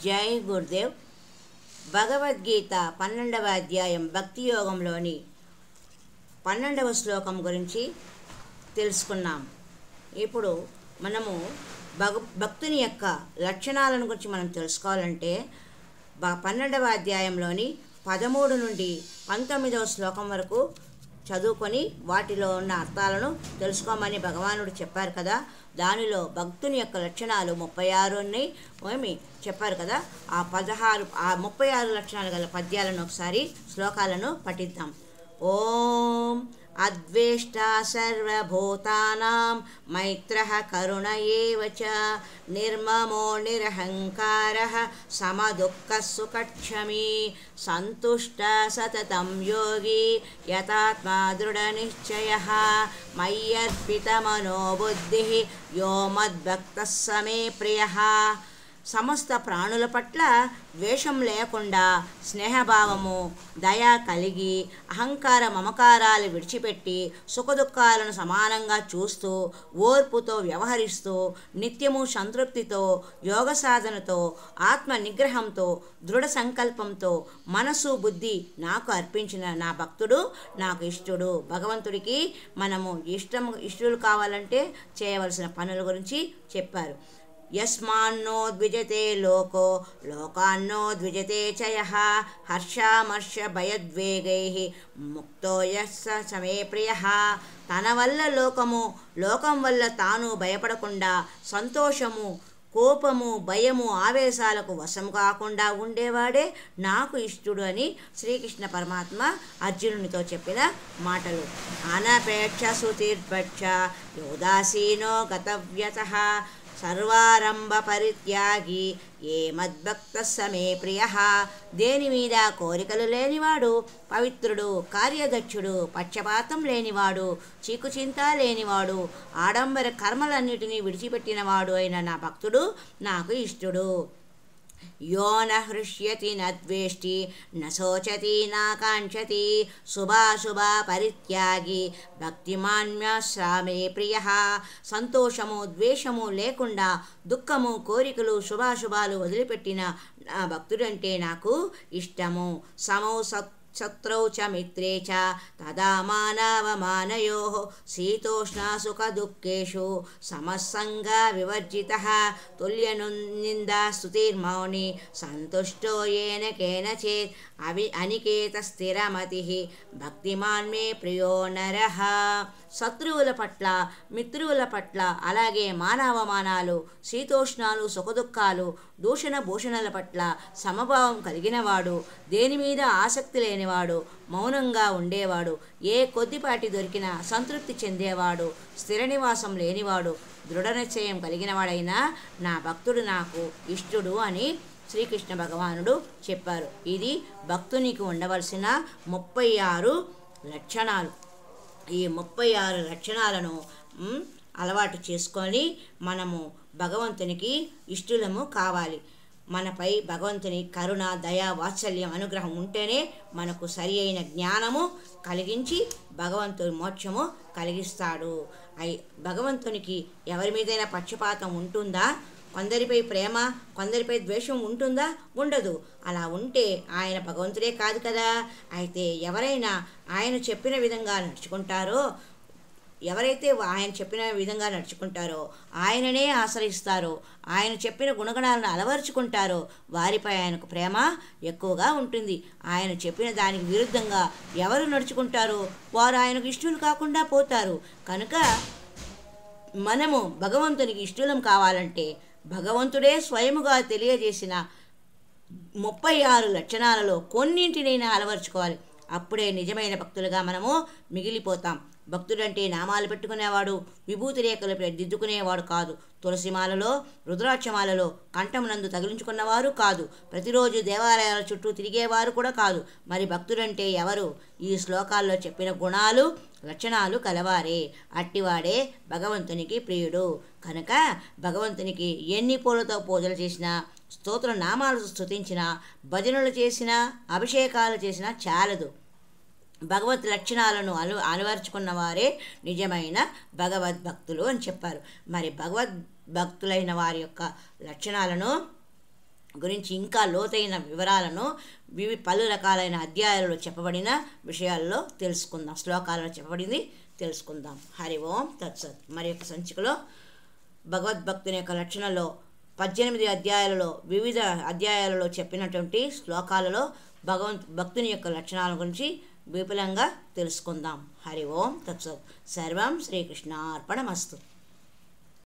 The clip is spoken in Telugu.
జై గురుదేవ్. భగవద్గీత 12వ అధ్యాయం భక్తి యోగంలోని 12వ శ్లోకం గురించి తెలుసుకున్నాం. ఇప్పుడు మనము భక్తుని యొక్క లక్షణాలను గురించి మనం తెలుసుకోవాలంటే 12వ అధ్యాయంలోని 13 నుండి 19వ శ్లోకం వరకు చదువుకొని వాటిలో ఉన్న అర్థాలను తెలుసుకోమని భగవానుడు చెప్పారు కదా. దానిలో భక్తుని యొక్క లక్షణాలు 36 ఏమి చెప్పారు కదా. ఆ 36 లక్షణాలు గల పద్యాలను ఒకసారి శ్లోకాలను పఠిద్దాం. ఓం అద్వేష్టా సర్వభూతానాం మైత్రః కరుణ ఏవ చ నిర్మమో నిరహంకారః సమదుఃఖః సుఖక్షమీ సంతుష్టः సతతం యోగి యతాత్మా దృఢనిశ్చయః మయ్యర్పితమనో బుద్ధిః యో మద్భక్తః స మే ప్రియః. సమస్త ప్రాణుల పట్ల ద్వేషం లేకుండా స్నేహభావము, దయ కలిగి అహంకార మమకారాలు విడిచిపెట్టి సుఖదుఖాలను సమానంగా చూస్తూ ఓర్పుతో వ్యవహరిస్తూ నిత్యము సంతృప్తితో యోగ సాధనతో ఆత్మ నిగ్రహంతో దృఢ సంకల్పంతో మనసు బుద్ధి నాకు అర్పించిన నా భక్తుడు నాకు ఇష్టడు. భగవంతుడికి మనము ఇష్టలు కావాలంటే చేయవలసిన పనుల గురించి చెప్పారు. యస్మాన్నో ద్విజతే లోకో లోకాన్నో ద్విజతే చ యః హర్షామర్ష భయద్వేగైః ముక్తో యస్స స మే ప్రియః. తన వల్ల లోకం వల్ల తాను భయపడకుండా సంతోషము, కోపము, భయము, ఆవేశాలకు వశం కాకుండా ఉండేవాడే నాకు ఇష్టడు అని శ్రీకృష్ణ పరమాత్మ అర్జునునితో చెప్పిన మాటలు. అనపేక్ష సుతిర్భక్ష యోదాసీనో గతవ్యతః సర్వారంభ పరిత్యాగి ఏ మద్భక్తః స మే ప్రియః. దేని మీద కోరికలు లేనివాడు, పవిత్రుడు, కార్యదక్షుడు, పక్షపాతం లేనివాడు, చీకుచింత లేనివాడు, ఆడంబర కర్మలన్నిటినీ విడిచిపెట్టినవాడు అయిన నా భక్తుడు నాకు ఇష్టడు. యో న హృష్యతి న ద్వేష్టి న శోచతి నా కాంక్షతి శుభాశుభ పరిత్యాగి భక్తిమాన్యశ్చ మే ప్రియః. సంతోషము, ద్వేషము లేకుండా దుఃఖము, కోరికలు, శుభాశుభాలు వదిలిపెట్టిన నా భక్తుడంటే నాకు ఇష్టము. సమౌ శత్రౌ చ మిత్రే చ తదా మానవమానయోః శీతోష్ణ సుఖ దుఃఖేషు సమస్సంగ వివర్జితః తుల్యనిందా స్తుతిర్మౌని సంతుష్టో येन केनचित् అనికేత స్థిరమతిః భక్తిమాన్ మే ప్రియో నరః. శత్రువుల పట్ల, మిత్రువుల పట్ల, అలాగే మానవమానాలు, శీతోష్ణాలు, సుఖదుఖాలు, దూషణ భూషణల పట్ల సమభావం కలిగినవాడు, దేని మీద ఆసక్తి లేనివాడు, మౌనంగా ఉండేవాడు, ఏ కొద్దిపాటి దొరికినా సంతృప్తి చెందేవాడు, స్థిర నివాసం లేనివాడు, దృఢ నిశ్చయం కలిగినవాడైనా నా భక్తుడు నాకు ఇష్టడు అని శ్రీకృష్ణ భగవానుడు చెప్పారు. ఇది భక్తునికి ఉండవలసిన 36 లక్షణాలు. ఈ 36 లక్షణాలను అలవాటు చేసుకొని మనము భగవంతునికి ఇష్టలము కావాలి. మనపై భగవంతుని కరుణ, దయ, వాత్సల్యం, అనుగ్రహం ఉంటేనే మనకు సరి అయిన జ్ఞానము కలిగించి భగవంతుని మోక్షము కలిగిస్తాడు. భగవంతునికి ఎవరి మీదైనా పక్షపాతం ఉంటుందా? కొందరిపై ప్రేమ, కొందరిపై ద్వేషం ఉంటుందా? ఉండదు. అలా ఉంటే ఆయన భగవంతుడే కాదు కదా. అయితే ఎవరైనా ఆయన చెప్పిన విధంగా నడుచుకుంటారో, ఎవరైతే ఆయన చెప్పిన విధంగా నడుచుకుంటారో, ఆయననే ఆశ్రయిస్తారో, ఆయన చెప్పిన గుణగణాలను అలవరుచుకుంటారో వారిపై ఆయనకు ప్రేమ ఎక్కువగా ఉంటుంది. ఆయన చెప్పిన దానికి విరుద్ధంగా ఎవరు నడుచుకుంటారో వారు ఆయనకు ఇష్టలు కాకుండా పోతారు. కనుక మనము భగవంతునికి ఇష్టలం కావాలంటే భగవంతుడే స్వయముగా తెలియజేసిన 36 లక్షణాలలో కొన్నింటినైనా అలవర్చుకోవాలి. అప్పుడే నిజమైన భక్తులుగా మనము మిగిలిపోతాం. భక్తుడంటే నామాలు పెట్టుకునేవాడు, విభూతి రేఖలు దిద్దుకునేవాడు కాదు, తులసిమాలలో, రుద్రాక్షమాలలో కంఠమునందు తగిలించుకున్నవారు కాదు, ప్రతిరోజు దేవాలయాల చుట్టూ తిరిగేవారు కూడా కాదు. మరి భక్తుడంటే ఎవరు? ఈ శ్లోకాల్లో చెప్పిన గుణాలు, లక్షణాలు కలవారే. అట్టివాడే భగవంతునికి ప్రియుడు. కనుక భగవంతునికి ఎన్ని పూలతో పూజలు చేసినా, స్తోత్ర నామాలు స్తుతించినా, భజనలు చేసినా, అభిషేకాలు చేసినా చాలదు. భగవత్ లక్షణాలను అలవర్చుకున్న వారే నిజమైన భగవద్భక్తులు అని చెప్పారు. మరి భగవద్భక్తులైన వారి యొక్క లక్షణాలను గురించి ఇంకా లోతైన వివరాలను పలు రకాలైన అధ్యాయాలలో చెప్పబడిన విషయాల్లో తెలుసుకుందాం. శ్లోకాలలో చెప్పబడింది తెలుసుకుందాం. హరి ఓం తత్సత్. మరి యొక్క సంచికలో భగవద్భక్తుని యొక్క లక్షణంలో 18 అధ్యాయాలలో వివిధ అధ్యాయాలలో చెప్పినటువంటి శ్లోకాలలో భక్తుని యొక్క లక్షణాల గురించి విపులంగా తెలుసుకుందాం. హరి ఓం తత్సత్. సర్వం శ్రీకృష్ణార్పణమస్తు.